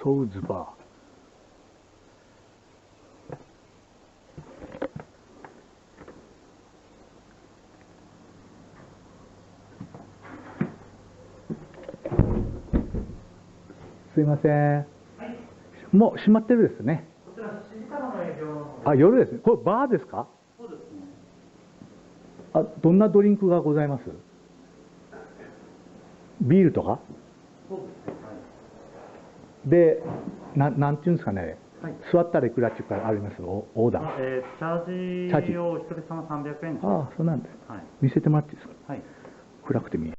ソウズバー。すいません。もう閉まってるですね。こちら7時からの営業なので。あ、夜ですね。これバーですか？そうですね。あ、どんなドリンクがございます？ビールとかそうですね。はい。で、なんていうんですかね、はい、座ったらいくらっていうかあります？オーダー。チャージをお一人様300円。ああ、そうなんです。はい。見せてもらっていいですか？はい。暗くて見え。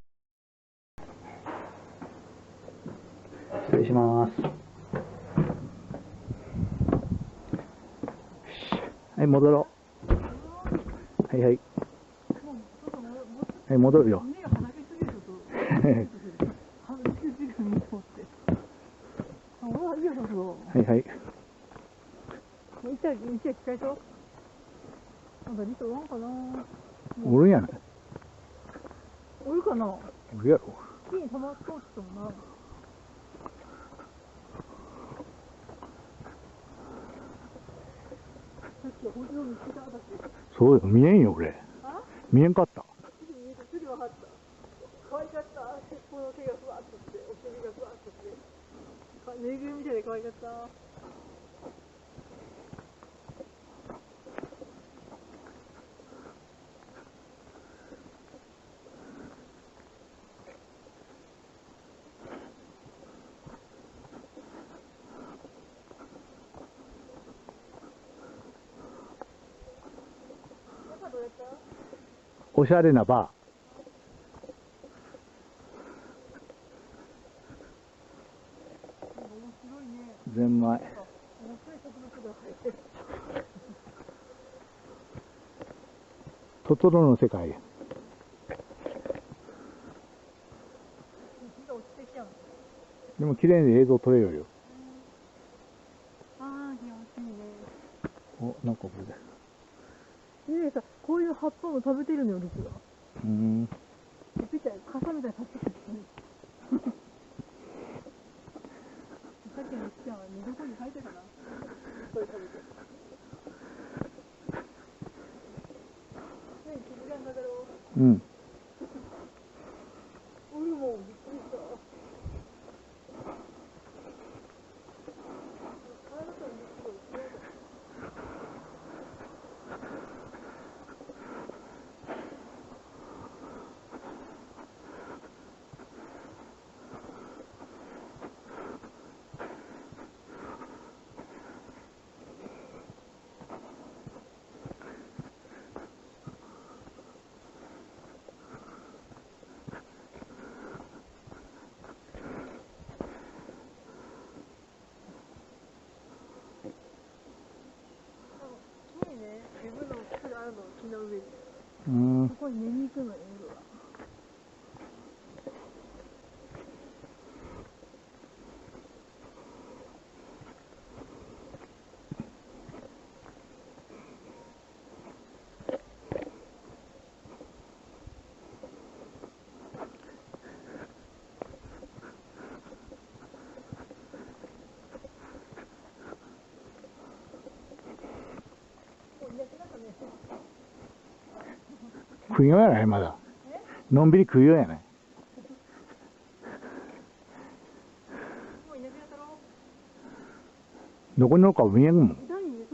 失礼します。はい、戻ろう。はいはい。はい、戻るよ。はいはい。おるんやない。おるかな。おるやろ。木に溜まっとってもな。さっき補助見つけた私。そうよ、見えんよ、俺。あ？見えんかった。すぐ見えた、すぐ分かった。可愛かった。尻尾の毛がふわっとして、お尻がふわっとして。ぬいぐるみたいで可愛かった。おしゃれなバー。ゼンマイ。トトロの世界。でも綺麗に映像撮れるよ。ああ、気持ちいいね。お、なんかこれで。ねえさ、こういう葉っぱも食べてるのよ、ルクが。ピタ傘みたいに立ってる。さっきのルクちゃんは寝床に入ったかな。これ食べて。ねえ、気づかんだろう。うん。おるもん、びっくりした。体と肉が一緒だ。木にね、自分の巣があるの、木の上に。そこに寝に行くのよ、夜は。食いようやないまだ。のんびり食いようやない。どこにおるか見えんもん。枝に、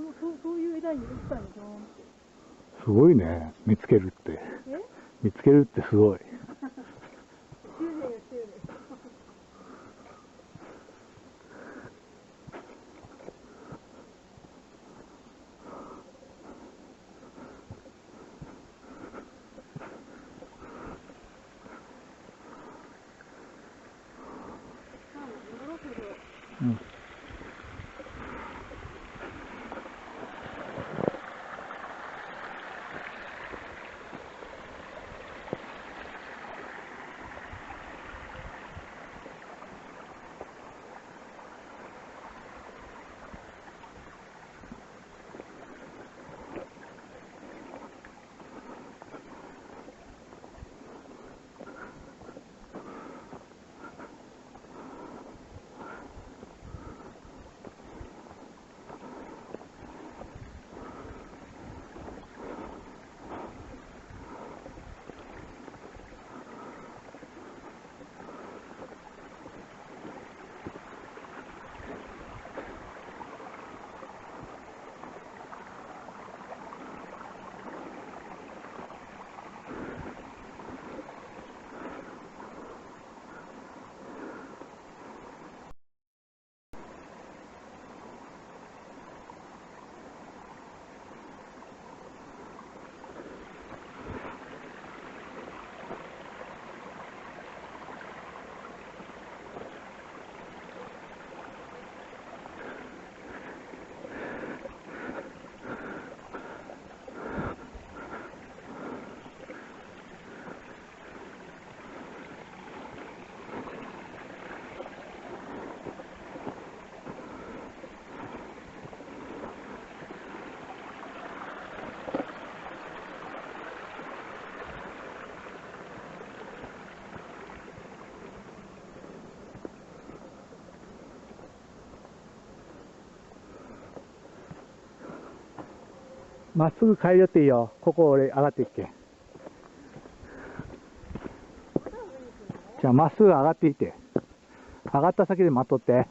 そういう枝に落ちたんでしょって。すごいね、見つけるって。見つけるってすごい。執念よ、執念。うん。まっすぐ帰りよっていいよ。ここ俺上がっていっけん。じゃあまっすぐ上がっていって。上がった先で待っとって。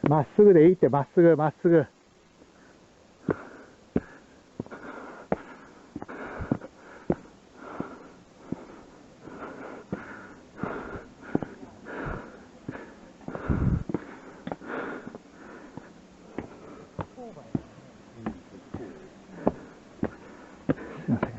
まっすぐでいいって、まっすぐ、まっすぐ。すいません。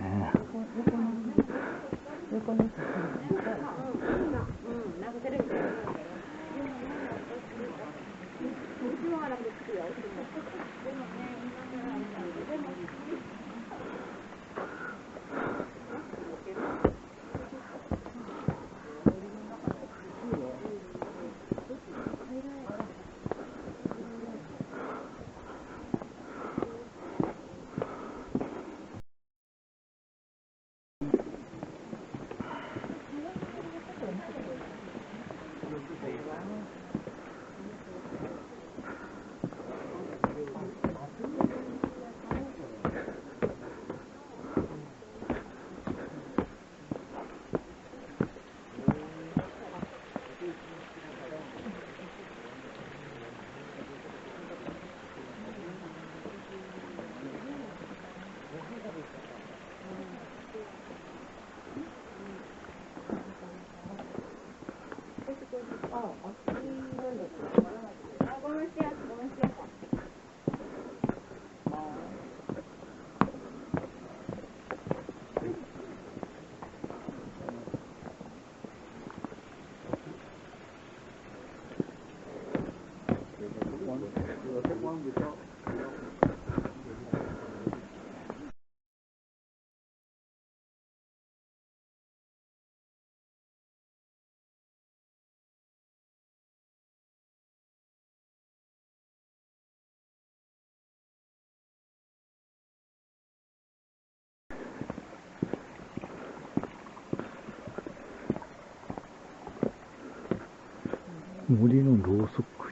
森のろうそく。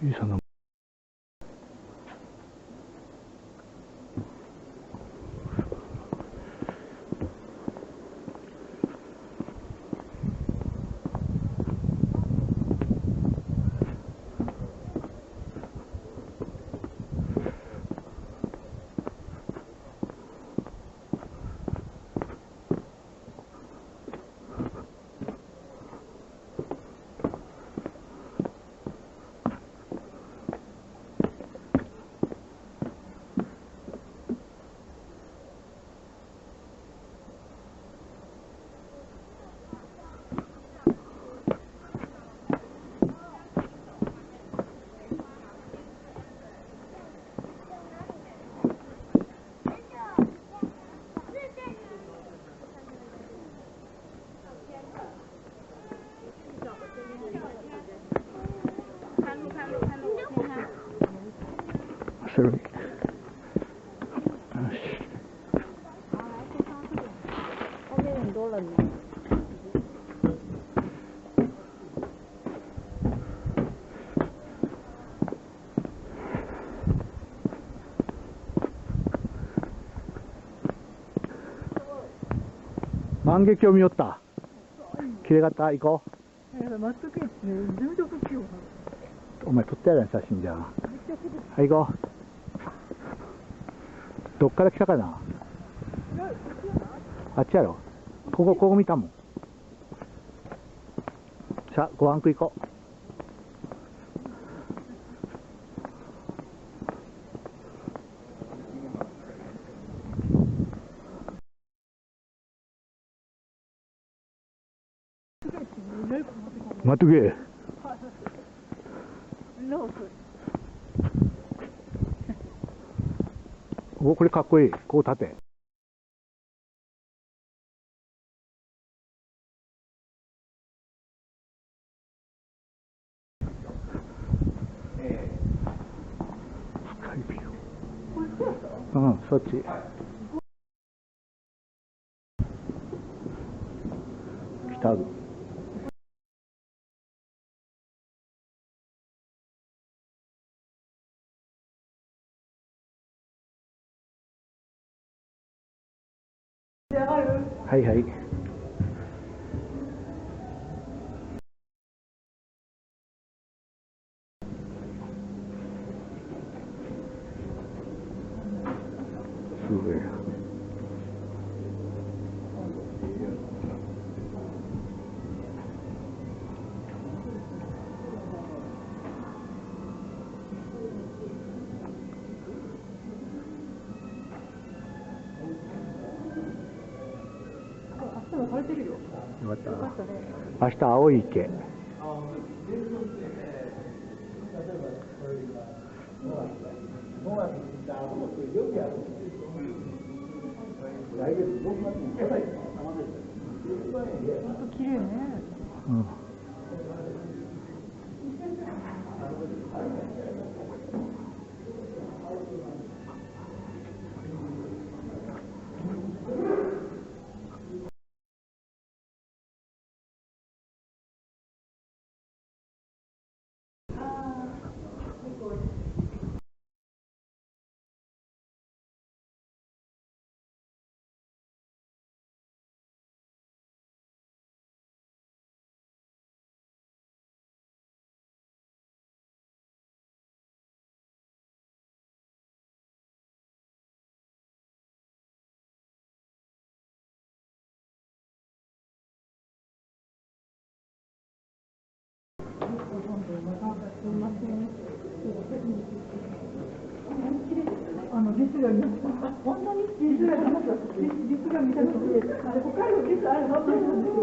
小さなそれ。よし。万華鏡見よった。綺麗かった。行こだから全くね、全力器用なの。う。お前撮ってやるやん、写真じゃん。はい、行こう。どっから来たかな。あっちやろ。ここ見たもん。さあ、ご飯食い行こう。待っとけ。お、これかっこいい。こう立て。スカイビュー。うん、そっち。北口。はいはい。すごい。晴れてるよ。よかった。よかったね。明日青い池。本当綺麗ね。うん。リスが見た。本当にリスが見た。リスが見たので、北海道リスあれ本当になんですよ。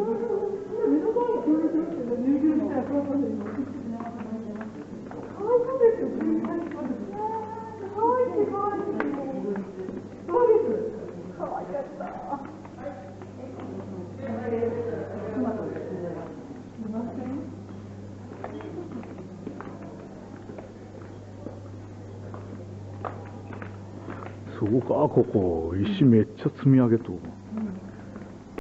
目の前にこういう人がぬいぐるみしたらこういうことにもくっつきながら食べてます。可愛いですよ。可愛い可愛い。そうです。可愛かった。そうか、ここ石めっちゃ積み上げとる。